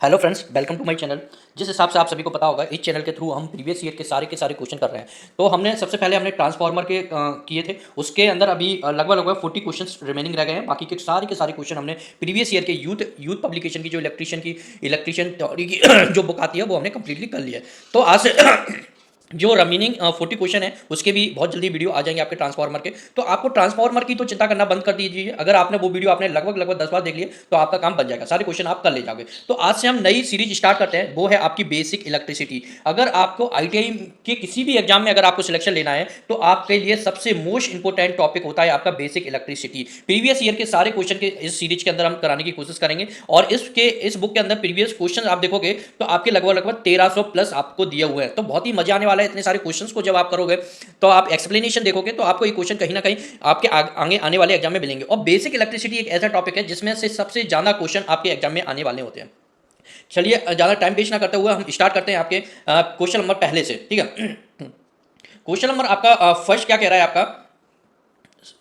Hello friends, welcome to my channel. जिस हिसाब से आप सभी को पता होगा, इस चैनल के थ्रू हम प्रीवियस ईयर के सारे क्वेश्चन कर रहे हैं। तो हमने सबसे पहले हमने ट्रांसफार्मर किए थे। उसके अंदर अभी लगभग लगभग 40 क्वेश्चंस रिमेनिंग रह गए हैं। बाकी के सारे क्वेश्चन हमने प्रीवियस ईयर के यूथ पब्लिकेशन की जो इलेक्ट्रिशियन थ्योरी की जो बुक आती है वो हमने कंप्लीटली कर लिया है। तो आज से जो रिमेनिंग 40 क्वेश्चन है उसके भी बहुत जल्दी वीडियो आ जाएंगे आपके ट्रांसफार्मर के। तो आपको ट्रांसफार्मर की तो चिंता करना बंद कर दीजिए। अगर आपने वो वीडियो आपने लगभग लगभग 10 बार देख लिए तो आपका काम बन जाएगा, सारे क्वेश्चन आप कर ले जाओगे। तो आज से हम नई सीरीज स्टार्ट करते हैं, वो है आपकी बेसिक इलेक्ट्रिसिटी। अगर आपको आईटीआई के किसी भी एग्जाम में अगर आपको सिलेक्शन लेना है तो आपके लिए सबसे मोस्ट इंपोर्टेंट टॉपिक होता है आपका बेसिक इलेक्ट्रिसिटी। प्रीवियस ईयर के सारे क्वेश्चन के इस सीरीज के अंदर हम कराने की कोशिश करेंगे। और इस बुक के अंदर प्रीवियस क्वेश्चन आप देखोगे तो आपके लगभग लगभग 1300 प्लस आपको दिए हुए हैं। तो बहुत ही मजा आने वाला है इतने सारे क्वेश्चंस को जब आप करोगे। तो आप एक्सप्लेनेशन देखोगे तो आपको ये क्वेश्चन कहीं ना कहीं आपके आगे आने वाले एग्जाम में मिलेंगे। और बेसिक इलेक्ट्रिसिटी एक ऐसा टॉपिक है जिसमें से सबसे ज्यादा क्वेश्चन आपके एग्जाम में आने वाले होते हैं। चलिए ज़्यादा टाइम वेस्ट ना करते हुए हम स्टार्ट करते हैं आपके क्वेश्चन नंबर पहले से, ठीक है। क्वेश्चन नंबर आपका फर्स्ट क्या कह रहा है आपका,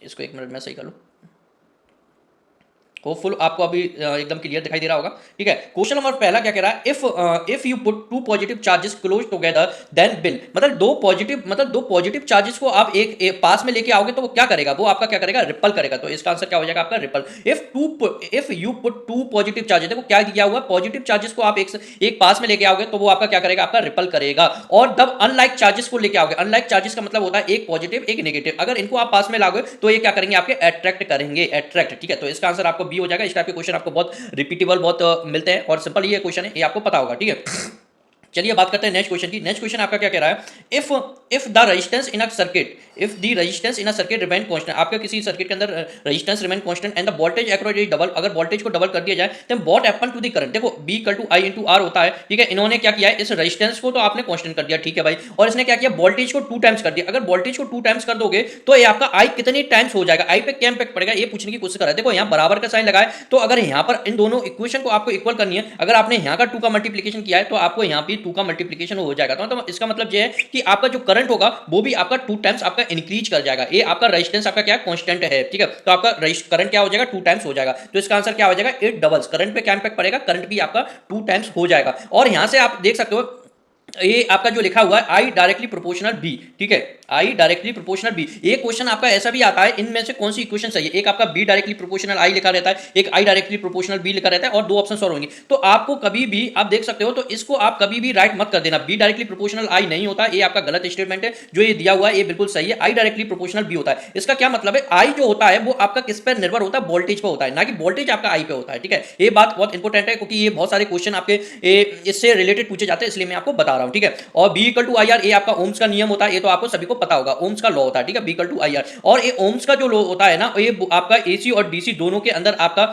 इसको एक मिनट में सही कर लूँ। होपफुल आपको अभी एकदम क्लियर दिखाई दे रहा होगा, ठीक है। क्वेश्चन नंबर पहला क्या कह रहा है, if you put two positive charges close together then will, मतलब दो पॉजिटिव चार्जेस को आप एक पास में लेके आओगे तो वो क्या करेगा, वो आपका क्या करेगा, रिपल करेगा। तो इसका आंसर क्या हो जाएगा आपका ripple. If you put two positive charges, देखो क्या दिया हुआ, पॉजिटिव चार्जेस को आप एक पास में लेके आओगे तो वो आपका क्या करेगा, आपका रिपल करेगा। और जब अनलाइक चार्जेस को लेके आओगे, अनलाइक चार्जेस का मतलब होता है एक पॉजिटिव एक नेगेटिव, अगर इनको आप पास में लाओगे तो ये क्या करेंगे, आपके अट्रैक्ट करेंगे, अट्रैक्ट, ठीक है। तो इसका आंसर आपको बी हो जाएगा। इस टाइप के क्वेश्चन आपको बहुत रिपीटेबल बहुत मिलते हैं और सिंपल ये क्वेश्चन है, ये आपको पता होगा, ठीक है। चलिए बात करते हैं नेक्स्ट क्वेश्चन की। नेक्स्ट क्वेश्चन आपका क्या कह रहा है, if if the resistance in a circuit, if the resistance in a circuit remain constant, आपका किसी सर्किट के अंदर resistance remain constant and the voltage across is double, अगर वोल्टेज को डबल कर दिया जाए then what happen to the current. देखो V equal to I into R होता है, ठीक है। इन्होंने क्या किया है, इस रेजिस्टेंस को तो आपने कांस्टेंट कर दिया, ठीक है भाई, और इसने क्या किया, वोल्टेज को 2 टाइम्स कर दिया। अगर वोल्टेज को 2 टाइम्स कर दोगे तो ये आपका आई कितने टाइम्स हो जाएगा, आई पे क्या इंपैक्ट पड़ेगा, ये पूछने की कोशिश कर रहा है। देखो यहाँ बराबर का साइन लगाए तो अगर यहाँ पर इन दोनों इक्वेशन को आपको इक्वल करनी है, अगर आपने यहाँ का 2 का मल्टीप्लीकेशन किया है तो आपको यहाँ भी 2 का मल्टीप्लीकेशन हो जाएगा। तो इसका मतलब ये है कि आपका जो करंट होगा वो भी आपका 2 टाइम्स आपका इंक्रीज कर जाएगा। ये आपका रेजिस्टेंस आपका क्या कांस्टेंट है, ठीक है। तो आपका करंट क्या हो जाएगा, 2 टाइम्स हो जाएगा। तो इसका आंसर क्या हो जाएगा, 8 डबल्स। करंट पे क्या इंपैक्ट पड़ेगा, करंट भी आपका 2 टाइम्स हो जाएगा। और यहां से आप देख सकते हो ये आपका जो लिखा हुआ है आई डायरेक्टली प्रोपोर्शनल बी, ठीक है, आई डायरेक्टली प्रोपोर्शनल बी। एक क्वेश्चन आपका ऐसा भी आता है, इनमें से कौन सी इक्वेशन सही है, एक आपका बी डायरेक्टली प्रोपोर्शनल आई लिखा रहता है, एक आई डायरेक्टली प्रोपोर्शनल बी लिखा रहता है, और 2 ऑप्शन और होंगे। तो आपको कभी भी आप देख सकते हो, तो इसको आप कभी भी राइट मत कर देना, बी डायरेक्टली प्रोपोर्शनल आई नहीं होता, ये आपका गलत स्टेटमेंट है। जो ये दिया हुआ है ये बिल्कुल सही है, आई डायरेक्टली प्रोपोर्शनल बी होता है। इसका क्या मतलब है, आई जो होता है वो आपका किस पर निर्भर होता है, वोल्टेज पर होता है, ना कि वोल्टेज आपका आई पे होता है, ठीक है। ये बात बहुत इंपॉर्टेंट है क्योंकि ये बहुत सारे क्वेश्चन आपके इससे रिलेटेड पूछे जाते हैं, इसलिए मैं आपको बता रहा हूं, ठीक है। और B equal to I R, ये आपका ओम्स का नियम होता है, ये तो आपको सभी को पता होगा, ओम्स का लॉ होता है, ठीक है, B equal to I R. और ये ओम्स का जो लॉ होता है ना, ये आपका एसी और डीसी दोनों के अंदर आपका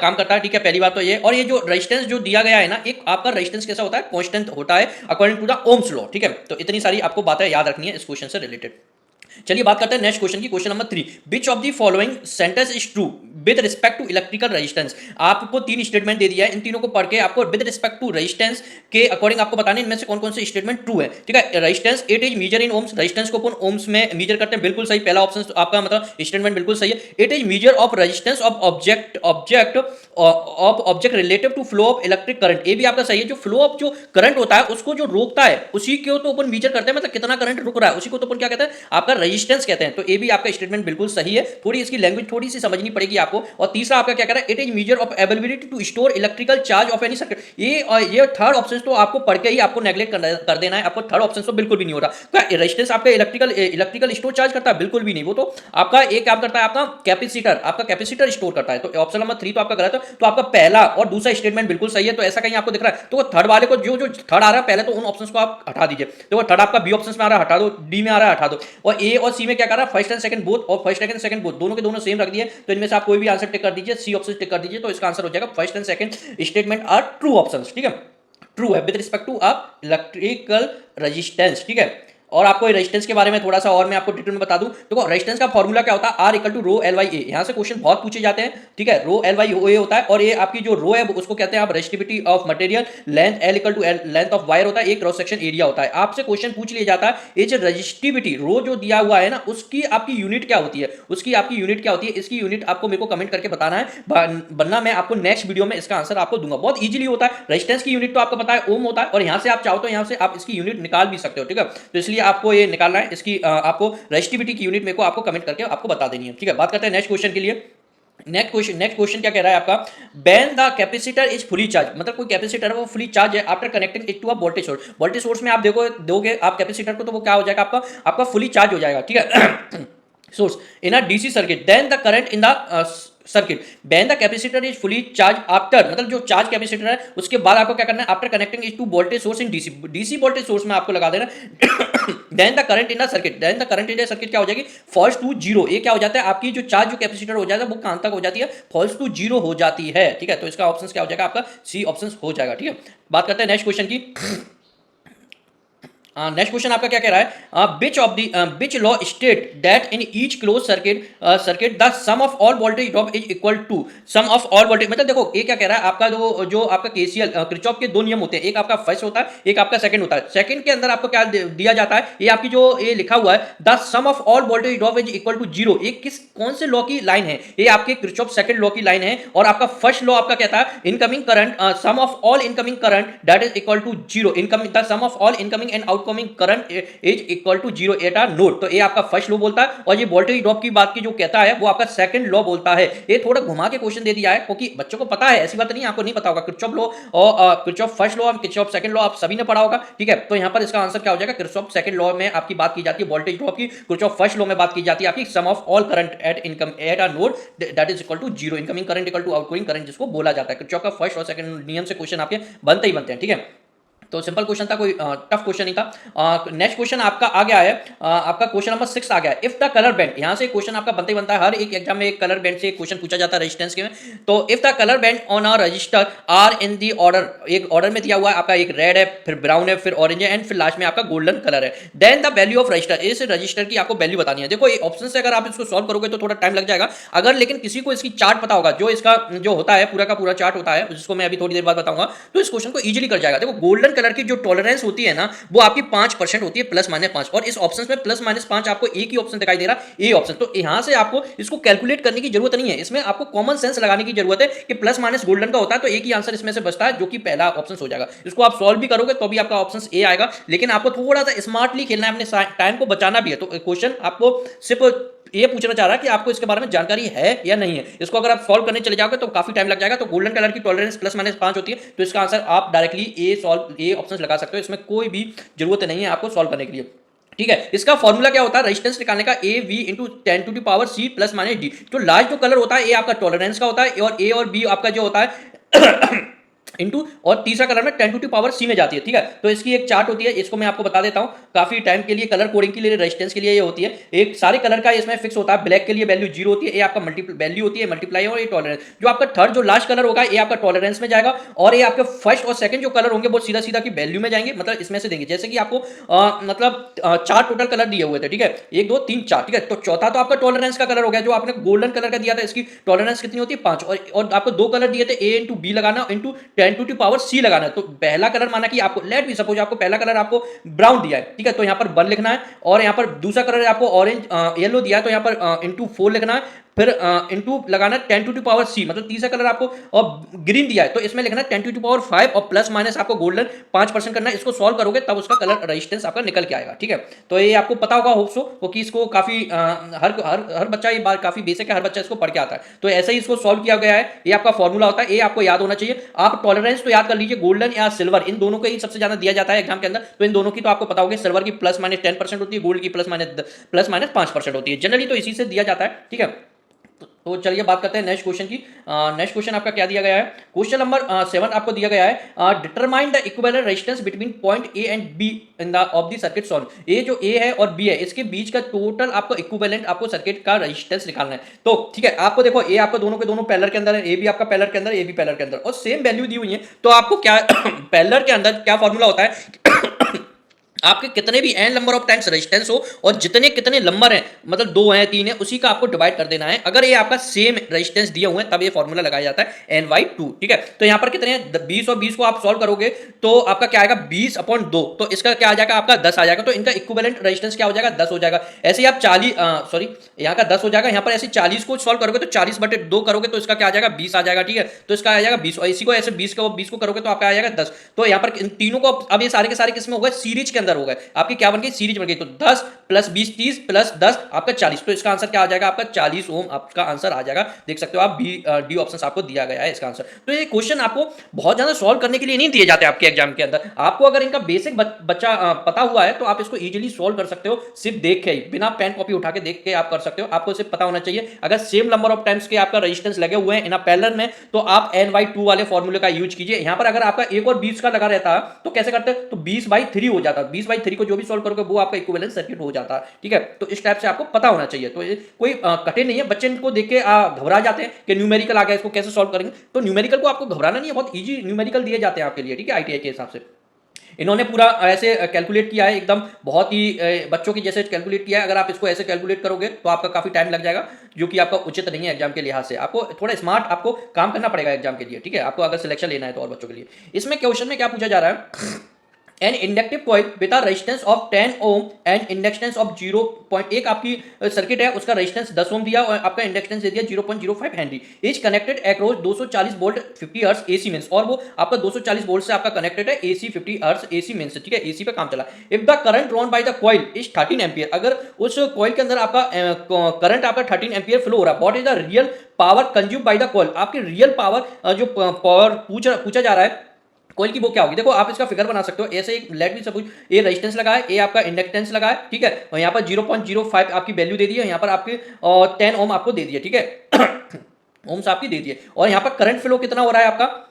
काम करता है, ठीक है। पहली बात तो ये, और ये जो रेजिस्टेंस जो दिया गया है ना, एक आपका रेजिस्टेंस कैसा होता है, कांस्टेंट होता है according to the Ohm's law, ठीक है। तो इतनी सारी आपको बातें याद रखनी है इस क्वेश्चन से रिलेटेड। चलिए बात करते हैं नेक्स्ट क्वेश्चन की। Question number 3, which of the following sentence is true with respect to electrical resistance. आपको 3 स्टेटमेंट दे दिया है, इन तीनों को पढ़ के आपको विद रिस्पेक्ट टू रेजिस्टेंस के अकॉर्डिंग आपको बताने इनमें से कौन कौन से स्टेटमेंट ट्रू है, ठीक है। Resistance it is measure in ohms, resistance को अपन ओम्स में मेजर करते हैं, बिल्कुल सही, पहला ऑप्शन आपका मतलब स्टेटमेंट बिल्कुल सही है। It is measure of resistance of object relative to flow of electric current, ये भी आपका सही है। जो फ्लो ऑफ जो करंट होता है उसको जो रोकता है उसी को तो अपन मेजर करते हैं, मतलब कितना करंट रुक रहा है उसी को तो अपन क्या कहते हैं, आपका रेजिस्टेंस कहते हैं। तो ये भी आपका स्टेटमेंट बिल्कुल सही है, थोड़ी इसकी लैंग्वेज थोड़ी सी समझनी पड़ेगी आपको। और तीसरा आपका क्या कह रहा है, it is measure of ability to store electrical charge of any circuit. ये थर्ड ऑप्शन तो आपको पढ़ के ही आपको नेग्लेक्ट कर देना है, आपको थर्ड ऑप्शन तो बिल्कुल भी नहीं हो रहा। क्या रेजिस्टेंस आपका इलेक्ट्रिकल स्टोर चार्ज करता है, बिल्कुल भी नहीं। वो तो आपका एक काम करता है, आपका कैपेसिटर स्टोर करता है। तो ऑप्शन नंबर 3 तो आपका गलत है। तो आपका पहला और दूसरा स्टेटमेंट बिल्कुल सही है। तो ऐसा कहीं आपको दिख रहा है तो थर्ड वाले को जो थर्ड आ रहा है पहले तो उन ऑप्शंस को आप हटा दीजिए। तो थर्ड आपका बी ऑप्शन में आ रहा है, हटा दो, डी में आ रहा है, हटा दो, और ए और सी में क्या कर रहा है, फर्स्ट एंड सेकंड बोथ, और फर्स्ट एंड सेकंड बोथ दोनों के दोनों सेम रख दिए। तो इनमें से आप कोई भी आंसर टिक कर दीजिए, सी ऑप्शन टिक कर दीजिए। तो इसका आंसर हो जाएगा first and second statement are true options, ठीक है, ट्रू है विद रिस्पेक्ट टू आप इलेक्ट्रिकल रेजिस्टेंस, ठीक है। और आपको रेजिस्टेंस के बारे में थोड़ा सा और मैं आपको डिटेल में बता दूं, देखो रेजिस्टेंस का फॉर्मूला क्या होता है, R equal to rho L by A. यहाँ से क्वेश्चन बहुत पूछे जाते हैं, ठीक है। रो एल वाई ए होता है और ये आपकी जो रो है उसको कहते हैं आप resistivity of material, length L equal to length of wire होता है, एक क्रॉस सेक्शन एरिया होता है। आपसे क्वेश्चन पूछ लिया जाता है ये जो रेजिस्टिविटी रो जो दिया हुआ है ना, उसकी आपकी यूनिट क्या होती है, उसकी आपकी यूनिट क्या होती है, इसकी यूनिट आपको मेरे को कमेंट करके बताना है, वरना मैं आपको नेक्स्ट वीडियो में इसका आंसर आपको दूंगा। बहुत इजीली होता है, रेजिस्टेंस की यूनिट तो आपको पता है ओम होता है, और यहां से आप चाहो तो यहां से आप इसकी यूनिट निकाल भी सकते हो, ठीक है। तो इसलिए आपको ये निकालना है, इसकी आपको रेजिस्टिविटी की यूनिट मेरे को आपको कमेंट करके आपको बता देनी है, ठीक है। बात करते हैं नेक्स्ट क्वेश्चन के लिए। नेक्स्ट क्वेश्चन क्या कह रहा है आपका, when the capacitor is fully charge, मतलब कोई कैपेसिटर है वो फुली चार्ज है after connecting it to a voltage source. Voltage source में आप दोगे आप कैपेसिटर को, तो वो क्या हो जाएगा, आपका फुली चार्ज हो जाएगा, ठीक है। Source in a DC circuit, then the current in the circuit when the capacitor is fully charge after, मतलब जो चार्ज कैपेसिटर है उसके बाद आपको क्या करना है, after connecting it to voltage source in DC voltage source में आपको लगा देना। Then the current in the circuit, then the current in the circuit क्या हो जाएगी, फॉल्स टू जीरो। ये क्या हो जाता है, आपकी जो चार्ज जो कैपेसिटर हो जाता है वो कहां तक हो जाती है, फॉल्स टू जीरो हो जाती है, ठीक है। तो इसका ऑप्शन क्या हो जाएगा, आपका सी ऑप्शन हो जाएगा, ठीक है। बात करते हैं नेक्स्ट क्वेश्चन की। नेक्स्ट क्वेश्चन आपका क्या कह रहा है, which law state that in each close circuit the sum of all voltage drop is equal to sum of all voltage. मतलब देखो ये क्या कह रहा है, आपका जो आपका केसीएल किरचॉफ के दो नियम होते हैं, एक आपका फर्स्ट होता है, एक आपका सेकंड होता है। सेकंड के अंदर आपको क्या दिया जाता है, ये आपकी जो ये लिखा हुआ है the sum of all voltage drop is equal to zero, ये कौन से लॉ की लाइन है, ये आपके किरचॉफ सेकंड लॉ की लाइन है। और आपका फर्स्ट लॉ आपका कहता है incoming current sum of all incoming current that is equal to zero, incoming the sum of all incoming and outcoming current is equal to zero at our node. तो ये आपका first law बोलता है, और ये वोल्टेज ड्रॉप की बात की जो कहता है वो आपका सेकंड लॉ बोलता है। ये थोड़ा घुमा के क्वेश्चन दे दिया है, क्योंकि बच्चों को पता है, ऐसी बात नहीं आपको नहीं पता होगा। किरचॉफ लॉ और किरचॉफ फर्स्ट लॉ और किरचॉफ सेकंड लॉ आप सभी ने पढ़ा होगा, ठीक है। तो यहां पर इसका आंसर क्या हो जाएगा, किरचॉफ सेकंड लॉ में आपकी बात की जाती है वोल्टेज ड्रॉप की, किरचॉफ फर्स्ट लॉ में बात की जाती है आपकी sum of all current at a node that is equal to zero, incoming current equal to outgoing current जिसको बोला जाता है। किरचॉफ का फर्स्ट और सेकंड नियम से क्वेश्चन आपके बनते ही बनते हैं, ठीक है। तो सिंपल क्वेश्चन था, कोई टफ क्वेश्चन नहीं था। नेक्स्ट क्वेश्चन आपका आ गया है, आपका क्वेश्चन नंबर 6 आ गया है। इफ द कलर बैंड, यहां से क्वेश्चन आपका बनता ही बनता है, हर एक एग्जाम में एक कलर बैंड से क्वेश्चन पूछा जाता है रेजिस्टेंस के में। तो if the colour band on a resistor are in the order, एक ऑर्डर में दिया हुआ है आपका, एक रेड है, फिर ब्राउन है, फिर ऑरेंज है, एंड फिर लास्ट में आपका गोल्डन कलर है। Then the value of resistor, इस रजिस्टर की आपको वैल्यू बतानी है। देखो ये ऑप्शन से अगर आप इसको सॉल्व करोगे तो थोड़ा टाइम लग जाएगा, अगर लेकिन किसी को इसकी चार्ट पता होगा, जो इसका जो होता है पूरा का पूरा चार्ट होता है, जिसको मैं अभी थोड़ी देर बाद बताऊंगा, तो इस क्वेश्चन को इजीली कर जाएगा। देखो गोल्डन कलर की जो टॉलरेंस होती है ना, वो आपकी 5% होती है, प्लस माइनस 5, और इस ऑप्शन में प्लस माइनस 5 आपको एक ही ऑप्शन दिखाई दे रहा है, ए ऑप्शन। तो यहां से आपको इसको कैलकुलेट करने की जरूरत नहीं है, इसमें आपको कॉमन सेंस लगाने की जरूरत है कि प्लस माइनस गोल्डन का होता है, तो एक ही आंसर इसमें से बचता है, जो कि पहला ऑप्शन हो जाएगा। इसको आप सॉल्व भी करोगे तो भी आपका ऑप्शन ए आएगा, लेकिन आपको थोड़ा सा स्मार्टली खेलना है, अपने टाइम को बचाना भी है। तो क्वेश्चन आपको सिर्फ ये पूछना चाह रहा है कि आपको इसके बारे में जानकारी है या नहीं है। इसको अगर आप सॉल्व करने चले जाओगे तो काफी टाइम लग जाएगा। तो गोल्डन कलर की टॉलरेंस प्लस माइनस 5 होती है, तो इसका आंसर आप डायरेक्टली ए ऑप्शन लगा सकते हो, इसमें कोई भी जरूरत नहीं है आपको सॉल्व करने के लिए, ठीक है। इसका फॉर्मूला क्या होता है, रेजिस्टेंस निकालने का, A V into 10 to the power C plus minus D. तो लास्ट जो कलर होता है, ए आपका टॉलरेंस का होता है, और ए और बी आपका जो होता है इंटू, और तीसरा कलर में 10 टू दी पावर सी में जाती है, ठीक है। तो इसकी एक चार्ट होती है, इसको मैं आपको बता देता हूं, काफी टाइम के लिए कलर कोडिंग के लिए, रेजिस्टेंस के लिए ये होती है। एक सारे कलर का इसमें फिक्स होता है, ब्लैक के लिए वैल्यू 0 होती है, ये आपका वैल्यू होती है मल्टीप्लाई, और ये टॉलरेंस। जो आपका थर्ड जो लास्ट कलर होगा ये आपका टॉलरेंस में जाएगा, और ये आपके फर्स्ट और सेकंड जो कलर होंगे वो सीधा सीधा की वैल्यू में जाएंगे, मतलब इसमें से देंगे। जैसे कि आपको मतलब 4 टोटल कलर दिए हुए थे, ठीक है, 1 2 3 4, ठीक है। तो चौथा तो आपका टॉलरेंस का कलर हो गया, जो आपने गोल्डन कलर का दिया था, इसकी टॉलरेंस कितनी होती है 5, और आपको 2 कलर दिए थे, ए इंटू बी लगाना इंटू 10 टू दी पावर सी लगाना है। तो पहला कलर माना कि आपको, लेट भी सपोज आपको पहला कलर आपको ब्राउन दिया है, ठीक है, तो यहां पर 1 लिखना है, और यहां पर दूसरा कलर आपको ऑरेंज येलो दिया है, तो यहां पर इंटू 4 लिखना है, फिर इंटू लगाना 10 टू दी पावर सी, मतलब तीसरा कलर आपको और ग्रीन दिया है, तो इसमें लिखना 10 टू दी पावर 5, और प्लस माइनस आपको गोल्डन 5% करना है। इसको सॉल्व करोगे तब उसका कलर रेजिस्टेंस आपका निकल के आएगा, ठीक है। तो ये आपको पता होगा होप सो, क्योंकि इसको काफी हर हर हर बच्चा, ये बात काफी बेसिक है, हर बच्चा इसको पढ़ के आता है। तो ऐसे ही इसको सॉल्व किया गया है, ये आपका फॉर्मूला होता है, ये आपको याद होना चाहिए। आप टॉलरेंस तो याद कर लीजिए, गोल्डन या सिल्वर, इन दोनों को ही सबसे ज्यादा दिया जाता है एग्जाम के अंदर, तो इन दोनों की तो आपको पता होगा, सिल्वर की प्लस माइनस 10% होती है, गोल्ड की प्लस माइनस 5% होती है जनरली, तो इसी से दिया जाता है, ठीक है। तो चलिए बात करते हैं नेक्स्ट क्वेश्चन की। नेक्स्ट क्वेश्चन आपका क्या दिया गया है, क्वेश्चन नंबर 7 आपको दिया गया है, determine the equivalent resistance between point A and be in the of the circuit solve. ये जो ए है और बी है, इसके बीच का टोटल आपको इक्विवेलेंट आपको सर्किट का रेजिस्टेंस निकालना है। तो ठीक है, आपको देखो ए आपको दोनों के दोनों पैरेलल के अंदर है, ए भी आपका पैरेलल के अंदर, ए भी पैरेलल के अंदर, और सेम वैल्यू दी हुई है। तो आपको क्या पैरेलल के अंदर क्या फॉर्मूला होता है आपके कितने भी n number of times resistance हो और जितने कितने नंबर हैं, मतलब 2 हैं 3 है, उसी का आपको डिवाइड कर देना है। अगर ये आपका सेम रेजिस्टेंस दिए हुए हैं तब ये फॉर्मूला लगाया जाता है n/2, ठीक है। तो यहाँ पर कितने हैं 20 और 20 को आप सॉल्व करोगे तो आपका क्या आएगा 20/2, तो इसका क्या आ जाएगा आपका 10 आ जाएगा। तो इनका इक्विवेलेंट रेजिस्टेंस क्या हो जाएगा 10 हो जाएगा। ऐसे ही आप 40 सॉरी यहाँ का 10 हो जाएगा, यहाँ पर ऐसे 40 को सॉल्व करोगे तो 40/2 करोगे तो इसका क्या आ जाएगा 20 आ जाएगा, ठीक है। तो इसका आ जाएगा 20 और इसी को ऐसे 20 को करोगे तो आपका आ जाएगा 10। तो यहाँ पर इन तीनों को अब ये सारे के सारे किसमें हो गए सीरीज के अंदर हो गए, आपकी क्या बन गई सीरीज बन गई। तो 10 प्लस 20 30 प्लस 10 आपका 40, तो इसका आंसर क्या आ जाएगा आपका 40 ओम आपका आंसर आ जाएगा। देख सकते हो आप डी ऑप्शन आपको दिया गया है इसका आंसर। तो ये क्वेश्चन आपको बहुत ज्यादा सॉल्व करने के लिए नहीं दिए जाते आपके एग्जाम के अंदर, आपको अगर इनका बेसिक बच्चा पता हुआ है तो आप इसको इजीली सॉल्व कर सकते हो, सिर्फ देख के ही, बिना पेन कॉपी उठा के देख के आप कर सकते हो। आपको सिर्फ पता होना चाहिए अगर सेम नंबर ऑफ टाइम्स के आपका रेजिस्टेंस लगे हुए हैं इन पैरेलल में तो आप n/2 वाले फॉर्मूले का यूज कीजिए। यहां पर अगर आपका 1 और 20 का लगा रहता तो कैसे करते, तो 20/3 हो जाता, 20/3 को जो भी सॉल्व करोगे वो आपका इक्विवेलेंट सर्किट हो जाता, ठीक है। तो इस टाइप से आपको पता होना चाहिए। तो ये कोई कठिन नहीं है, बच्चे इनको देख के घबरा जाते हैं कि न्यूमेरिकल आ गया इसको कैसे सॉल्व करेंगे। तो न्यूमेरिकल को आपको घबराना नहीं है, बहुत ईजी न्यूमेरिकल दिए जाते हैं आपके लिए, ठीक है, आईटीआई के हिसाब से। इन्होंने पूरा ऐसे कैलकुलेट किया है एकदम बहुत ही बच्चों की जैसे कैलकुलेट किया है। अगर आप इसको ऐसे कैलकुलेट करोगे तो आपका काफी टाइम लग जाएगा, जो कि आपका उचित नहीं है एग्जाम के लिहाज से। आपको थोड़ा स्मार्ट आपको काम करना पड़ेगा एग्जाम के लिए, ठीक है, आपको अगर सिलेक्शन लेना है तो और बच्चों के लिए। इसमें क्वेश्चन में क्या पूछा जा रहा है, an inductive coil with a resistance of 10 ohm and inductance of 0.1 आपकी सर्किट है, उसका रेजिस्टेंस 10 ओम दिया और आपका इंडक्टेंस दे दिया 0.05 henry, is connected across 240 volt 50 hertz AC mains, और वो आपका 240 वोल्ट से आपका कनेक्टेड है एसी 50 हर्ट्ज एसी मेंस, ठीक है, एसी पे काम चला। If the current drawn by the coil is 13 ampere, अगर उस कॉइल के अंदर आपका करंट आपका 13 एम्पियर फ्लो हो रहा है, what is the real power consume by the coil, आपकी रियल पावर जो पावर पूछा जा रहा है कोयल की वो क्या होगी। देखो आप इसका फिगर बना सकते हो ऐसे, एक लेट मी सपोज ये रेजिस्टेंस लगा है, ये आपका इंडक्टेंस लगा है, ठीक है, और यहाँ पर 0.05 आपकी वैल्यू दे दी है, यहाँ पर आपकी 10 ओम आपको दे दिए, ठीक है ओम्स आपकी दे दिए, और यहाँ पर करंट फ्लो कितना हो रहा है आपका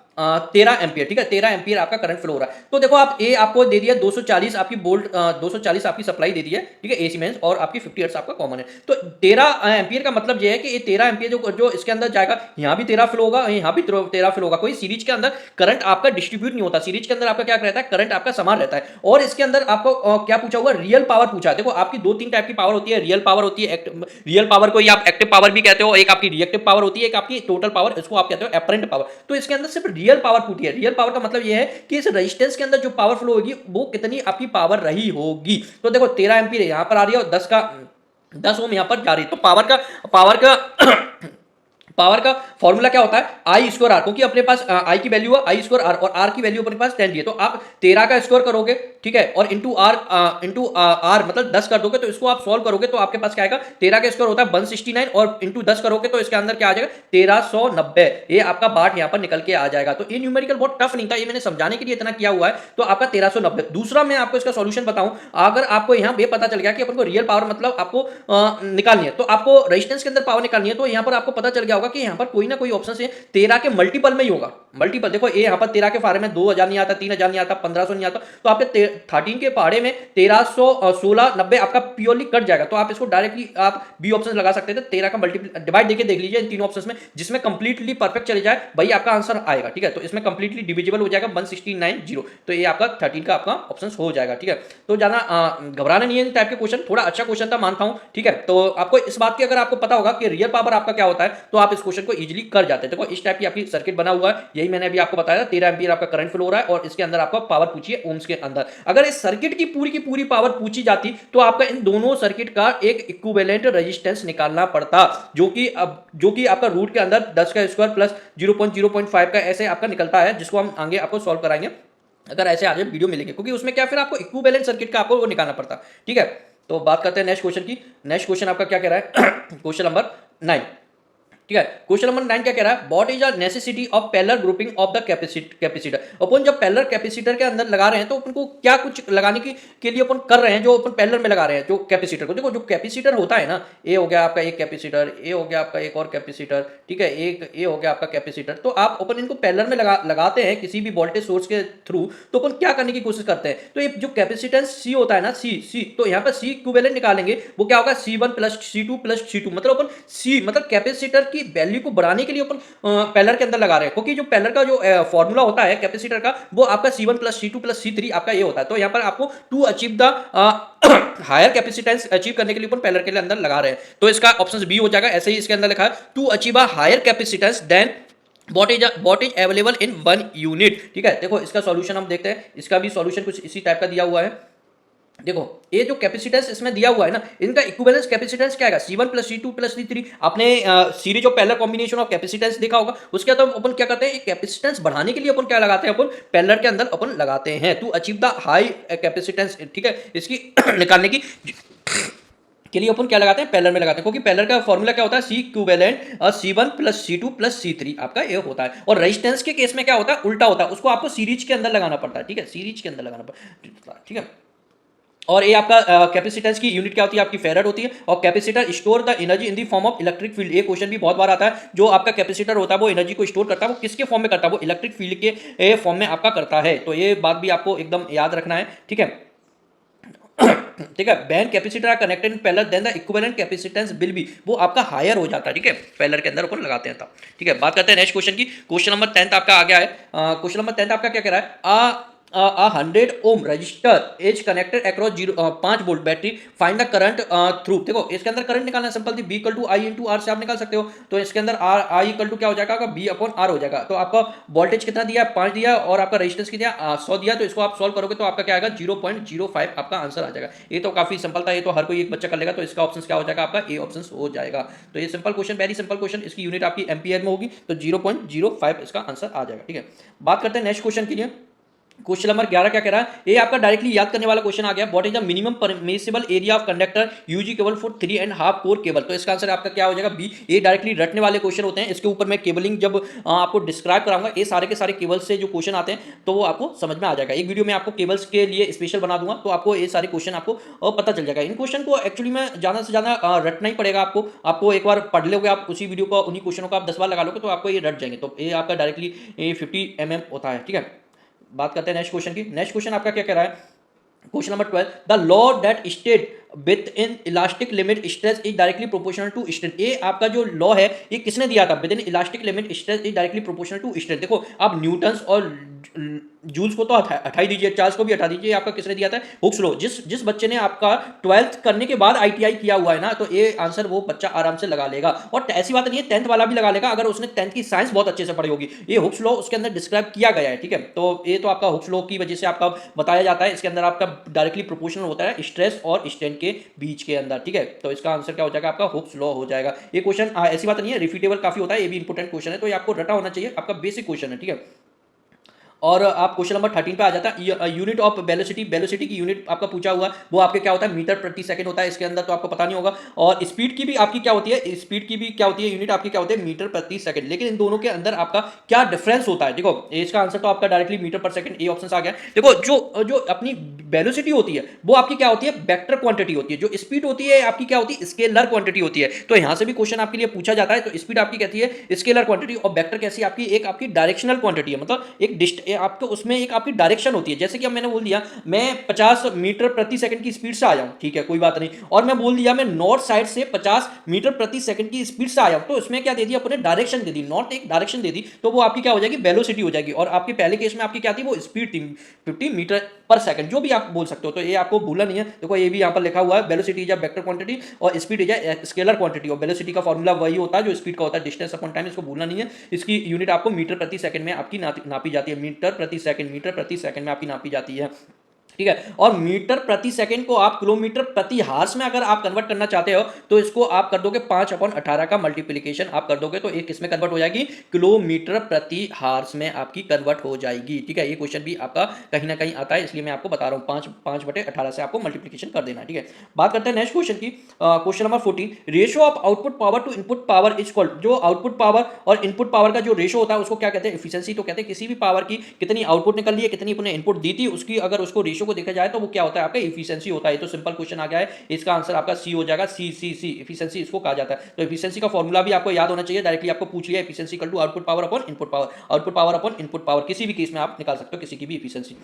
13 एम्पियर, ठीक है, 13 एम्पियर आपका करंट फ्लो हो रहा है। तो देखो आप ए आपको दे दिया 240 आपकी वोल्ट 240 आपकी सप्लाई दे दी है, ठीक है, एसी मेंस, और आपकी 50 हर्ट्ज आपका कॉमन है। तो 13 एम्पियर का मतलब ये है कि ये 13 एम्पियर जो इसके अंदर जाएगा, यहाँ भी 13 फ्लो होगा, यहाँ भी 13 फ्लो होगा। कोई सीरीज के अंदर करंट आपका डिस्ट्रीब्यूट नहीं होता, सीरीज के अंदर आपका क्या रहता है करंट आपका समान रहता है। और इसके अंदर आपको क्या पूछा हुआ रियल पावर पूछा है। देखो आपकी 2-3 टाइप की पावर होती है, रियल पावर होती है, रियल पावर को आप एक्टिव पावर भी कहते हो, एक आपकी रिएक्टिव पावर होती है, एक आपकी टोटल पावर, इसको आप कहते हो एपरेंट पावर। तो इसके अंदर सिर्फ रियल पावर पूछी है। रियल पावर का मतलब यह है कि इस रेजिस्टेंस के अंदर जो पावर फ्लो होगी वो कितनी आपकी पावर रही होगी। तो देखो 13 एम्पीयर यहां पर आ रही है और 10 ओम यहां पर जा रही है। तो पावर का फॉर्मूला क्या होता है आई स्क्वायर आर, क्योंकि अपने पास आई की वैल्यू है आई स्क्वायर आर, और आर की वैल्यू अपने पास 10 दी है। तो आप 13 का स्क्वायर करोगे, ठीक है, और इंटू आर मतलब 10 कर दोगे, तो इसको आप सॉल्व करोगे तो आपके पास क्या आएगा 13 का स्क्वायर होता है 169, और इंटू 10 करोगे तो इसके अंदर क्या आ जाएगा 1390, ये आपका बाट यहाँ पर निकल के आ जाएगा। तो ये न्यूमेरिकल बहुत टफ नहीं था, ये मैंने समझाने के लिए इतना किया हुआ है। तो आपका 1390। दूसरा मैं आपको इसका सॉल्यूशन बताऊं, अगर आपको यहाँ पे पता चल गया कि अपन को रियल पावर मतलब आपको निकालनी है, तो आपको रेजिस्टेंस के अंदर पावर निकालनी है, तो यहाँ पर आपको पता चल गया कि यहाँ पर कोई ना कोई ऑप्शन से 13 के मल्टीपल में ही होगा। मल्टीपल देखो ये यहाँ पर 13 के फारे में 2000 नहीं आता, 3000 नहीं आता, 1500 नहीं आता, तो आपके 13 के पहाड़े में 1316 90 आपका प्योरली कट जाएगा। तो आप इसको डायरेक्टली आप बी ऑप्शन लगा सकते थे, 13 का मल्टीपल डिवाइड देके देख लीजिए इन तीनों ऑप्शंस में, जिसमें कंप्लीटली परफेक्ट चले जाए भाई आपका आंसर आएगा, ठीक है। तो इसमें कंप्लीटली डिविजिबल हो जाएगा 1690, तो ये आपका 13 का आपका ऑप्शन हो जाएगा, ठीक है। तो जाना घबराना नहीं है इन टाइप के क्वेश्चन, थोड़ा अच्छा क्वेश्चन था मानता हूं, ठीक है। तो आपको इस बात की अगर आपको पता होगा कि रियल पावर आपका क्या होता है तो आप इस क्वेश्चन को इजीली कर जाते हैं। देखो इस टाइप की आपकी सर्किट बना हुआ है, यही मैंने अभी आपको बताया 13 एम्पीयर आपका करंट फ्लो हो रहा है, और इसके अंदर आपको पावर पूछी है ओम्स के अंदर। अगर इस सर्किट की पूरी पावर पूछी जाती तो आपका इन दोनों सर्किट का एक इक्विवेलेंट रेजिस्टेंस निकालना पड़ता, जो कि आपका रूट के अंदर 10 का स्क्वायर प्लस 0.05 का ऐसे आपका निकलता है, जिसको हम आगे आपको सॉल्व कराएंगे अगर ऐसे आगे वीडियो मिलेंगे, क्योंकि उसमें क्या फिर आपको इक्विवेलेंट सर्किट का आपको वो निकालना पड़ता, ठीक है। तो बात करते हैं नेक्स्ट क्वेश्चन की। नेक्स्ट क्वेश्चन आपका क्या कह रहा है क्वेश्चन नंबर 9, ठीक है। क्वेश्चन नंबर 9 क्या कह रहा है, what is a necessity of parallel grouping of the capacitor. अपन जब पैरेलल कैपेसिटर के अंदर लगा रहे हैं तो अपन को क्या कुछ लगाने के लिए अपन कर रहे हैं, जो अपन पैरेलल में लगा रहे हैं जो कैपेसिटर को। देखो जो कैपेसिटर होता है ना, ये हो गया आपका एक कैपेसिटर, ये हो गया आपका एक और कैपेसिटर, ठीक है, एक ये हो गया आपका कैपेसिटर। तो आप अपन इनको पैरेलल में लगाते हैं किसी भी वोल्टेज सोर्स के थ्रू, तो अपन क्या करने की कोशिश करते हैं, तो ये जो कैपेसिटेंस सी होता है ना, सी तो यहाँ पर सी इक्विवेलेंट निकालेंगे, वो क्या होगा C1 plus C2 plus C2, मतलब अपन सी मतलब कैपेसिटर की वैल्यू को बढ़ाने के लिए अपन पेलर के अंदर लगा रहे हैं, क्योंकि जो पेलर का जो फॉर्मूला होता है कैपेसिटर का, वो आपका C1 plus C2 plus C3 आपका ये होता है। तो यहाँ पर आपको to achieve the higher capacitance achieve करने के लिए अपन पेलर के अंदर लगा रहे हैं, तो इसका ऑप्शन बी हो जाएगा। ऐसे ही इसके अंदर लिखा है to achieve a higher capacitance then what is available in 1 unit. ठीक है, देखो इसका सॉल्यूशन हम देखते हैं, इसका भी सॉल्यूशन कुछ इसी टाइप का दिया हुआ है। देखो ये जो कैपेसिटेंस इसमें दिया हुआ है ना, इनका इक्विवेलेंस कैपेसिटेंस क्या है, C1 plus C2 plus C3। आपने series of parallel combination of capacitance देखा होगा, उसके बाद अपन क्या करते हैं, कैपेसिटेंस बढ़ाने के लिए अपन क्या लगाते हैं, अपन पैरेलल के अंदर अपन लगाते हैं to achieve the high capacitance. ठीक है, इसकी निकालने की के लिए अपन क्या लगाते हैं, पैरेलल में लगाते हैं, क्योंकि पैरेलल का फॉर्मूला क्या होता है, C equivalent C1 plus C2 plus C3 आपका ये होता है। और रेजिस्टेंस के केस में क्या होता है, उल्टा होता है, उसको आपको सीरीज के अंदर लगाना पड़ता है। ठीक है, सीरीज के अंदर लगाना पड़ता है। ठीक है, और ये आपका कैपेसिटेंस की यूनिट क्या होती है, आपकी फेराड होती है। और capacitor store the energy in the form of electric field. ये क्वेश्चन भी बहुत बार आता है, जो आपका कैपेसिटर होता है वो एनर्जी को स्टोर करता है, वो किसके फॉर्म में करता है, वो इलेक्ट्रिक फील्ड के फॉर्म में आपका करता है। तो ये बात भी आपको एकदम याद रखना है। ठीक है, ठीक है, when capacitor are connected in parallel then the equivalent capacitance will be, वो आपका हायर हो जाता है। ठीक है, पैरेलल के अंदर ऊपर लगाते हैं तब। ठीक है, बात करते हैं नेक्स्ट क्वेश्चन की। क्वेश्चन नंबर 10 आपका आ गया है। क्वेश्चन नंबर 10 आपका क्या कह रहा है, a 100 ohm resistor is connected across 5 volt battery, find the current through. देखो इसके अंदर करंट निकालना सिंपल थी, B equal to I into R से आप निकाल सकते हो। तो इसके अंदर आई इक्वल टू क्या हो जाएगा, B अपॉन आर हो जाएगा। तो आपका वोल्टेज कितना दिया, 5 दिया, और आपका रेजिस्टेंस कितना 100 दिया। तो इसको आप सॉल्व करोगे तो आपका क्या आएगा, 0.05 आपका आंसर आ जाएगा। ये तो काफी सिंपल था, ये तो हर कोई एक बच्चा कर लेगा। तो इसका ऑप्शन क्या हो जाएगा, आपका ए ऑप्शन हो जाएगा। तो ये simple question, very simple question, इसकी यूनिट आपकी एम्पियर में होगी, तो 0.05 इसका आंसर आ जाएगा। ठीक है, बात करते हैं नेक्स्ट क्वेश्चन के लिए। क्वेश्चन नंबर 11 क्या कह रहा है, ये आपका डायरेक्टली याद करने वाला क्वेश्चन आ गया। What is the minimum permissible area of conductor UG cable for 3.5 core cable. तो इसका आंसर आपका क्या हो जाएगा, बी। ये डायरेक्टली रटने वाले क्वेश्चन होते हैं, इसके ऊपर मैं केबलिंग जब आपको डिस्क्राइब कराऊंगा, ये सारे के सारे केबल्स से जो क्वेश्चन आते हैं तो वो आपको समझ में आ जाएगा। एक वीडियो में आपको केबल्स के लिए स्पेशल बना दूंगा, तो आपको ये सारे क्वेश्चन आपको पता चल जाएगा। इन क्वेश्चन को एक्चुअली में ज़्यादा से ज़्यादा रटना ही पड़ेगा आपको एक बार पढ़ लोगे आप उसी वीडियो को, उन्हीं क्वेश्चनों को आप 10 बार लगा लोगे तो आपको ये रट जाएंगे। तो ये आपका डायरेक्टली 50 mm होता है। ठीक है, बात करते हैं नेक्स्ट क्वेश्चन की। नेक्स्ट क्वेश्चन आपका क्या कह रहा है, question number 12, the law that state within elastic limit stress is directly proportional to strength. ये आपका जो लॉ है ये किसने दिया था, within elastic limit stress is directly proportional to strength. देखो आप न्यूटन्स और जूल्स को तो हटा ही दीजिए, चार्ल्स को भी हटा दीजिए, आपका किसने दिया था, हुक्स लॉ। जिस बच्चे ने आपका 12th करने के बाद ITI किया हुआ है ना, तो ये आंसर वो बच्चा आराम से लगा लेगा। और ऐसी बात नहीं है, 10th वाला भी लगा लेगा अगर उसने 10th की साइंस बहुत अच्छे से पढ़ी होगी। ये हुक्स लॉ उसके अंदर डिस्क्राइब किया गया है। ठीक है, तो ये तो आपका हुक्स लॉ की वजह से आपका बताया जाता है। इसके अंदर आपका डायरेक्टली प्रोपोर्शनल होता है स्ट्रेस और स्ट्रेन के बीच के अंदर। ठीक है, तो इसका आंसर क्या हो जाएगा, आपका हुक्स लॉ हो जाएगा। ये क्वेश्चन ऐसी बात नहीं है, रिपीटेबल काफी होता है, ये भी इंपॉर्टेंट क्वेश्चन है, तो ये आपको रटा होना चाहिए, आपका बेसिक क्वेश्चन है। ठीक है, और आप क्वेश्चन नंबर 13 पे आ जाता है। यूनिट ऑफ वेलोसिटी की यूनिट आपका पूछा हुआ, वो आपके क्या होता है, मीटर प्रति सेकंड होता है इसके अंदर, तो आपको पता नहीं होगा। और स्पीड की भी आपकी क्या होती है, स्पीड की भी क्या होती है, यूनिट आपकी क्या होती है, मीटर प्रति सेकंड। लेकिन इन दोनों के अंदर आपका क्या डिफरेंस होता है, देखो इसका आंसर तो आपका डायरेक्टली मीटर पर सेकंड, ए ऑप्शन आ गया। देखो जो अपनी वेलोसिटी होती है वो आपकी क्या होती है, वेक्टर क्वांटिटी होती है। जो स्पीड होती है आपकी क्या होती है, स्केलर क्वांटिटी होती है। तो यहां से भी क्वेश्चन आपके लिए पूछा जाता है। तो स्पीड आपकी कहती है स्केलर क्वांटिटी, और वेक्टर कैसी आपकी, एक आपकी डायरेक्शनल क्वांटिटी है, मतलब एक आपको उसमें एक आपकी डायरेक्शन होती है। जैसे कि अब मैंने बोल दिया मैं 50 मीटर प्रति सेकंड की स्पीड से आया हूं, ठीक है कोई बात नहीं, और मैं बोल दिया मैं नॉर्थ साइड से 50 मीटर प्रति सेकंड की स्पीड से आया हूं, तो इसमें क्या दे दिया अपने, डायरेक्शन दे दी, नॉट एक डायरेक्शन दे दी, तो वो आपकी क्या हो जाएगी, वेलोसिटी हो जाएगी। और आपके पहले केस में आपकी क्या थी, वो स्पीड थी 50 मीटर पर सेकंड, जो भी आप बोल सकते हो। तो ये आपको भूलना नहीं है। देखो ये भी यहां पर लिखा हुआ है, velocity is a vector quantity और speed is a scalar quantity. और वेलोसिटी का फॉर्मूला वही होता है जो स्पीड का होता है, डिस्टेंस अपॉन टाइम, इसको भूलना नहीं है। इसकी यूनिट आपको मीटर प्रति सेकंड में आपकी नापी जाती है, मीटर प्रति सेकंड में आपकी नापी जाती है। ठीक है, और मीटर प्रति सेकंड को आप किलोमीटर प्रति हार्स में अगर आप कन्वर्ट करना चाहते हो तो इसको आप कर दोगे 5/18 का मल्टीप्लिकेशन आप कर दोगे, तो एक किसमें कन्वर्ट हो जाएगी, किलोमीटर प्रति हार्स में आपकी कन्वर्ट हो जाएगी। ठीक है, ये क्वेश्चन भी आपका कहीं ना कहीं आता है, इसलिए मैं आपको बता रहा हूँ 5/18 से आपको मल्टीप्लिकेशन कर देना है। ठीक है, बात करते हैं नेक्स्ट क्वेश्चन की। Question number 14, ratio of output power to input power is called. जो आउटपुट पावर और इनपुट पावर का जो रेशियो होता है उसको क्या कहते हैं, एफिशिएंसी। तो कहते हैं किसी भी पावर की कितनी आउटपुट निकल रही है, कितनी अपने इनपुट दी थी, उसकी अगर उसको रेशियो को देखा जाए तो वो क्या होता है, आपका एफिशिएंसी होता है। तो सिंपल क्वेश्चन आ गया है, इसका आंसर आपका सी हो जाएगा, सी एफिशिएंसी इसको कहा जाता है। तो एफिशिएंसी का फॉर्मूला भी आपको याद होना चाहिए, डायरेक्टली आपको पूछ लिया efficiency equal to output power upon input power, output power upon input power, किसी भी केस में आप निकाल सकते हो किसी की भी एफिशिएंसी।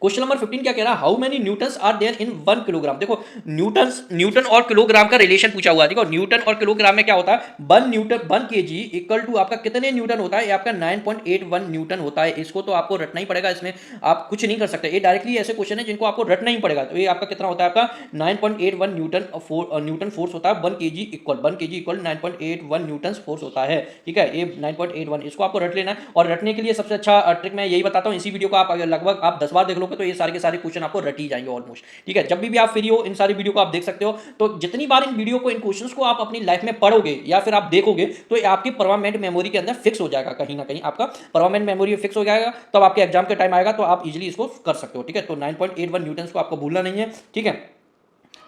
क्वेश्चन नंबर 15 क्या कह रहा है, how many newtons are there in 1 kilogram. देखो न्यूटन और किलोग्राम का रिलेशन पूछा हुआ है। देखो न्यूटन और किलोग्राम में क्या होता है, 1 केजी इक्वल टू आपका कितने न्यूटन होता है, ये आपका 9.81 न्यूटन होता है। इसको तो आपको रटना ही पड़ेगा, इसमें आप कुछ नहीं कर सकते, ये डायरेक्टली ऐसे क्वेश्चन है जिनको आपको रटना ही पड़ेगा। तो ये आपका कितना होता है, आपका 9.81 न्यूटन फोर्स होता है 1 केजी इक्वल 9.81 न्यूटन फोर्स होता है। ठीक है, ये 9.81, इसको आपको रट लेना है। और रटने के लिए सबसे अच्छा ट्रिक मैं यही बताता हूँ, इसी वीडियो को आप अगर लगभग आप 10 बार देख लोगे तो ये सारे के सारे क्वेश्चन आपको रट ही जाएंगे ऑलमोस्ट। ठीक है, जब भी आप फ्री हो इन सारी वीडियो को आप देख सकते हो। तो जितनी बार इन वीडियो को, इन क्वेश्चंस को आप अपनी लाइफ में पढ़ोगे या फिर आप देखोगे तो ये आपकी परमानेंट मेमोरी के अंदर फिक्स हो जाएगा, कहीं ना कहीं आपका परमानेंट मेमोरी फिक्स हो जाएगा। तब आपके एग्जाम के टाइम आएगा तो आप इजीली इसको कर सकते हो। ठीक है, तो 9.81 न्यूटन को आपको भूलना नहीं है। ठीक है,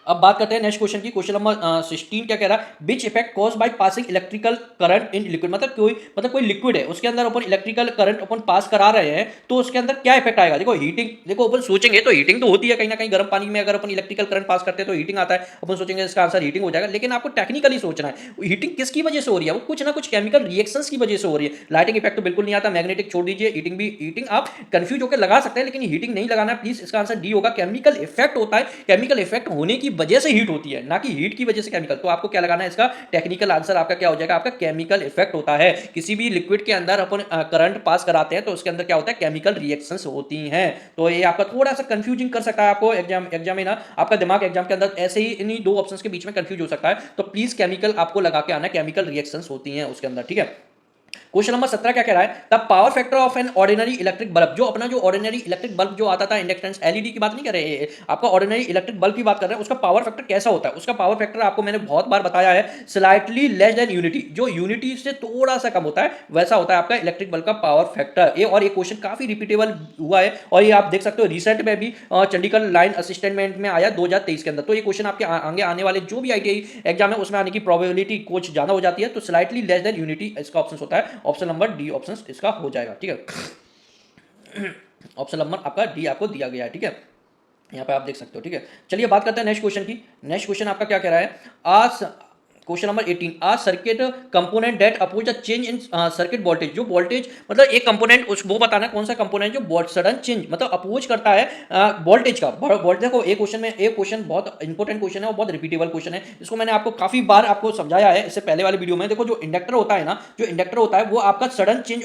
अब बात करते हैं नेक्स्ट क्वेश्चन की। क्वेश्चन नंबर 16 क्या कह रहा है, which effect cause by passing electrical current in liquid. मतलब कोई लिक्विड है, उसके अंदर अपन इलेक्ट्रिकल करंट अपन पास करा रहे हैं तो उसके अंदर क्या इफेक्ट आएगा। देखो हीटिंग, देखो अपन सोचेंगे तो हीटिंग तो होती है कहीं ना कहीं, गर्म पानी में अगर अपन इलेक्ट्रिकल करंट पास करते हैं तो हीटिंग आता है, अपन सोचेंगे इसका आंसर हीटिंग हो जाएगा। लेकिन आपको टेक्निकली सोचना है हीटिंग किसकी वजह से हो रही है, वो कुछ ना कुछ केमिकल रिएक्शंस की वजह से हो रही है। लाइटिंग इफेक्ट तो बिल्कुल नहीं आता, मैग्नेटिक छोड़ दीजिए, हीटिंग आप कंफ्यूज होकर लगा सकते हैं लेकिन हीटिंग नहीं लगाना है प्लीज। इसका आंसर डी होगा, केमिकल इफेक्ट होता है, केमिकल इफेक्ट होने की वजह से हीट होती है, ना कि हीट की वजह से केमिकल। तो आपको क्या लगाना है, इसका टेक्निकल आंसर आपका क्या हो जाएगा, आपका केमिकल इफेक्ट होता है। किसी भी लिक्विड के अंदर अपन करंट पास कराते हैं तो उसके अंदर क्या होता है, केमिकल रिएक्शंस होती हैं। तो ये आपका थोड़ा सा कंफ्यूजिंग कर सकता है आपको एग्जाम में ना, आपका दिमाग एग्जाम के अंदर ऐसे ही इन्हीं दो ऑप्शंस के बीच में कंफ्यूज हो सकता है। तो प्लीज केमिकल आपको लगा के आना, केमिकल रिएक्शंस होती हैं उसके अंदर। ठीक है, क्वेश्चन नंबर 17 क्या कह रहा है, the power factor of an ordinary electric bulb. जो अपना जो ऑर्डिनरी इलेक्ट्रिक बल्ब जो आता था, इंडक्टेंस एलईडी की बात नहीं कर रहे, आपका ऑर्डिनरी इलेक्ट्रिक बल्ब की बात कर रहे हैं, उसका पावर फैक्टर कैसा होता है। उसका पावर फैक्टर आपको मैंने बहुत बार बताया है, स्लाइटली लेस देन यूनिटी, जो यूनिटी से थोड़ा सा कम होता है वैसा होता है आपका इलेक्ट्रिक बल्ब का पावर फैक्टर। ये और ये क्वेश्चन काफी रिपीटेबल हुआ है और ये आप देख सकते हो रिसेंट में भी चंडीगढ़ लाइन असिस्टेंट में आया 2023 के अंदर। तो ये क्वेश्चन आपके आगे आने वाले जो भी आईटीआई एग्जाम है उसमें आने की प्रोबेबिलिटी कुछ ज्यादा हो जाती है। तो स्लाइटली लेस देन यूनिटी इसका ऑप्शन होता है, ऑप्शन नंबर डी ऑप्शन इसका हो जाएगा। ठीक है, ऑप्शन नंबर आपका डी आपको दिया गया है। ठीक है, यहाँ पे आप देख सकते हो। ठीक है, चलिए बात करते हैं नेक्स्ट क्वेश्चन की। नेक्स्ट क्वेश्चन आपका क्या कह रहा है, आज question number 18, a circuit component that oppose the change in circuit voltage. जो वोल्टेज मतलब एक कंपोनेंट, उस वो बताना है कौन सा कंपोनेंट जो सडन चेंज मतलब अपोज करता है वोल्टेज का। देखो एक क्वेश्चन में, एक क्वेश्चन बहुत इंपॉर्टेंट क्वेश्चन है और बहुत रिपीटेबल क्वेश्चन है। इसको मैंने आपको काफी बार आपको समझाया है इससे पहले वाले वीडियो में। देखो जो इंडक्टर होता है ना, जो इंडक्टर होता है वो आपका सडन चेंज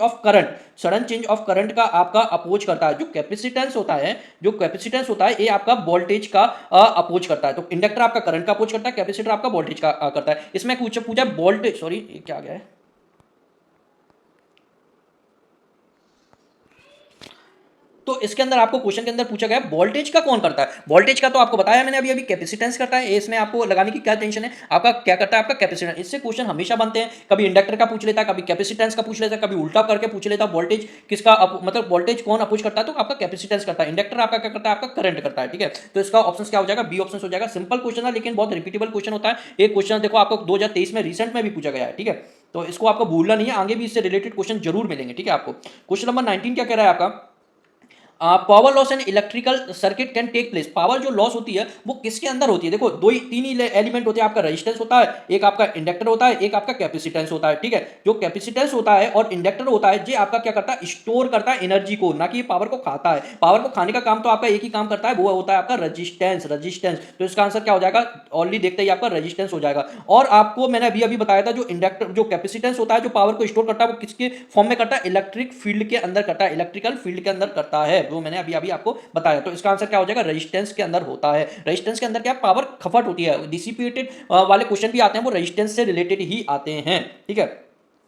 ऑफ करंट का आपका अपोज करता है। जो कैपेसिटेंस होता है ये आपका वोल्टेज का अपोज करता है। तो इंडक्टर आपका करंट का अपोज करता है, कैपेसिटर आपका वोल्टेज का करता है। इसमें पूछा वोल्टेज, सॉरी ये क्या आ गया है, तो इसके अंदर आपको क्वेश्चन के अंदर पूछा गया वोल्टेज का कौन करता है। वोल्टेज का तो आपको बताया मैंने अभी कैपेसिटेंस करता है, इसमें आपको लगाने की क्या टेंशन है, आपका क्या करता है, आपका कैपेसिटेंस। इससे क्वेश्चन हमेशा बनते हैं, कभी इंडक्टर का पूछ लेता है, कभी कैपेसिटेंस का पूछ लेता है, कभी उल्टा करके पूछ लेता है वोल्टेज किसका मतलब वोल्टेज कौन अपोज करता है, तो आपका कैपेसिटेंस करता है। इंडक्टर आपका क्या करता है, आपका करंट करता है। ठीक है, तो इसका ऑप्शन क्या हो जाएगा, बी ऑप्शन हो जाएगा। सिंपल क्वेश्चन है लेकिन बहुत रिपीटेबल क्वेश्चन होता है। एक क्वेश्चन देखो आपको 2023 में रिसेंट में भी पूछा गया है। ठीक है, तो इसको आपको भूलना नहीं है, आगे भी इससे रिलेटेड क्वेश्चन जरूर मिलेंगे। ठीक है, आपको क्वेश्चन नंबर 19 क्या कह रहा है आपका, power loss and electrical circuit can take place. Power जो लॉस होती है वो किसके अंदर होती है। देखो तीन ही एलिमेंट होते हैं, आपका रेजिस्टेंस होता है, एक आपका इंडक्टर होता है, एक आपका कैपेसिटेंस होता है। ठीक है, जो कैपेसिटेंस होता है और इंडक्टर होता है ये आपका क्या करता है, स्टोर करता है एनर्जी को, ना कि पावर को खाता है। पावर को खाने का काम तो आपका एक ही काम करता है, वो होता है आपका रजिस्टेंस। तो इसका आंसर क्या हो जाएगा, ऑलरेडी देखते ही आपका रजिस्टेंस हो जाएगा। और आपको मैंने अभी बताया था जो इंडक्टर जो कैपेसिटेंस होता है जो पावर को स्टोर करता है वो किसके फॉर्म में करता है, इलेक्ट्रिक फील्ड के अंदर करता है, इलेक्ट्रिकल फील्ड के अंदर करता है, वो मैंने अभी आपको बताया। तो इसका आंसर क्या हो जाएगा, रेजिस्टेंस के अंदर होता है। रेजिस्टेंस के अंदर क्या पावर खपत होती है, डिसिपेटेड वाले क्वेश्चन भी आते हैं वो रेजिस्टेंस से रिलेटेड ही आते हैं। ठीक है,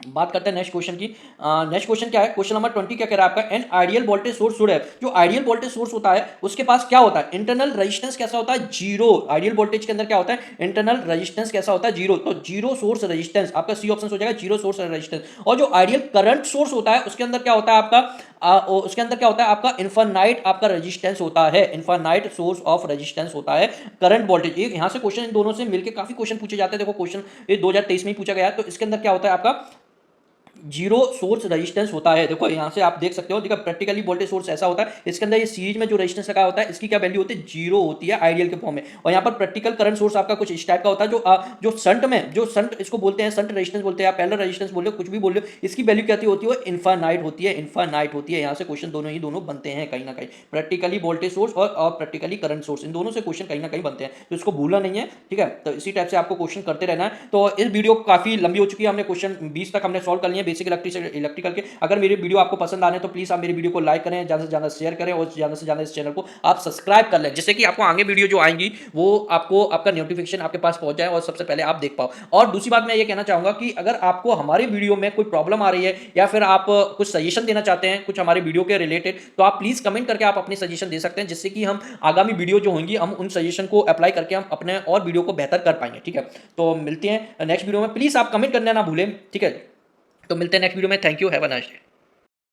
बात करते हैं नेक्स्ट क्वेश्चन की। नेक्स्ट क्वेश्चन क्या है, क्वेश्चन नंबर 20 क्या कह रहा है आपका, an ideal voltage source should have. जो आइडियल वोल्टेज सोर्स होता है उसके पास क्या होता है, इंटरनल रेजिस्टेंस कैसा होता है, जीरो। आइडियल वोल्टेज के अंदर क्या होता है, इंटरनल रेजिस्टेंस कैसा होता है, जीरो। तो जीरो सोर्स रेजिस्टेंस आपका सी ऑप्शन हो जाएगा, जीरो सोर्स रेजिस्टेंस। और जो आइडियल करंट सोर्स होता है उसके अंदर क्या होता है आपका इनफाइनाइट आपका रेजिस्टेंस होता है, इनफाइनाइट सोर्स ऑफ रेजिस्टेंस होता है करंट वोल्टेज। यहां से क्वेश्चन इन दोनों से मिलकर काफी क्वेश्चन पूछे जाते हैं। देखो क्वेश्चन ये 2023 में ही पूछा गया है। तो इसके अंदर क्या होता है आपका जीरो सोर्स रेजिस्टेंस होता है। देखो यहाँ से आप देख सकते हो, देखो प्रैक्टिकली वोल्टेज सोर्स ऐसा होता है, इसके अंदर ये सीरीज में जो रेजिस्टेंस लगा होता है इसकी क्या वैल्यू होती है, जीरो होती है आइडियल के फॉर्म में। और यहाँ पर प्रैक्टिकल करंट सोर्स आपका कुछ इस टाइप का होता है, जो संट में, जो संट इसको बोलते हैं, संट रेजिस्टेंस बोलते हैं, आप पैरेलल रेजिस्टेंस बोल रहे हो, कुछ भी बोल रहे हो, इसकी वैल्यू क्या होती है, इनफाइनाइट होती है, इनफाइनाइट होती है। यहाँ से क्वेश्चन दोनों बनते हैं कहीं ना कहीं, प्रैक्टिकली वोल्टेज सोर्स और प्रैक्टिकली करंट सोर्स, इन दोनों से क्वेश्चन कहीं ना कहीं बनते हैं, तो इसको भूलना नहीं है, ठीक है। तो इसी टाइप से आपको क्वेश्चन करते रहना है। तो इस वीडियो काफी लंबी हो चुकी है, हमने क्वेश्चन 20 तक हमने सॉल्व कर लिए बेसिक इलेक्ट्रिकल के। अगर मेरी वीडियो आपको पसंद आने तो प्लीज आप मेरी वीडियो को लाइक करें, ज़्यादा से ज़्यादा शेयर करें और ज़्यादा से ज़्यादा इस चैनल को आप सब्सक्राइब कर लें, जिससे कि आपको आगे वीडियो जो आएंगी वो आपको आपका नोटिफिकेशन आपके पास पहुंच जाए और सबसे पहले आप देख पाओ। और दूसरी बात मैं ये कहना चाहूंगा कि अगर आपको हमारी वीडियो में कोई प्रॉब्लम आ रही है या फिर आप कुछ सजेशन देना चाहते हैं कुछ हमारे वीडियो के रिलेटेड, तो आप प्लीज कमेंट करके आप अपनी सजेशन दे सकते हैं, जिससे कि हम आगामी वीडियो जो होंगी हम उन सजेशन को अप्लाई करके हम अपने और वीडियो को बेहतर कर पाएंगे, ठीक है। तो मिलते हैं नेक्स्ट वीडियो में, प्लीज आप कमेंट करना ना भूलें, ठीक है। तो मिलते हैं नेक्स्ट वीडियो में, thank you, have a nice day.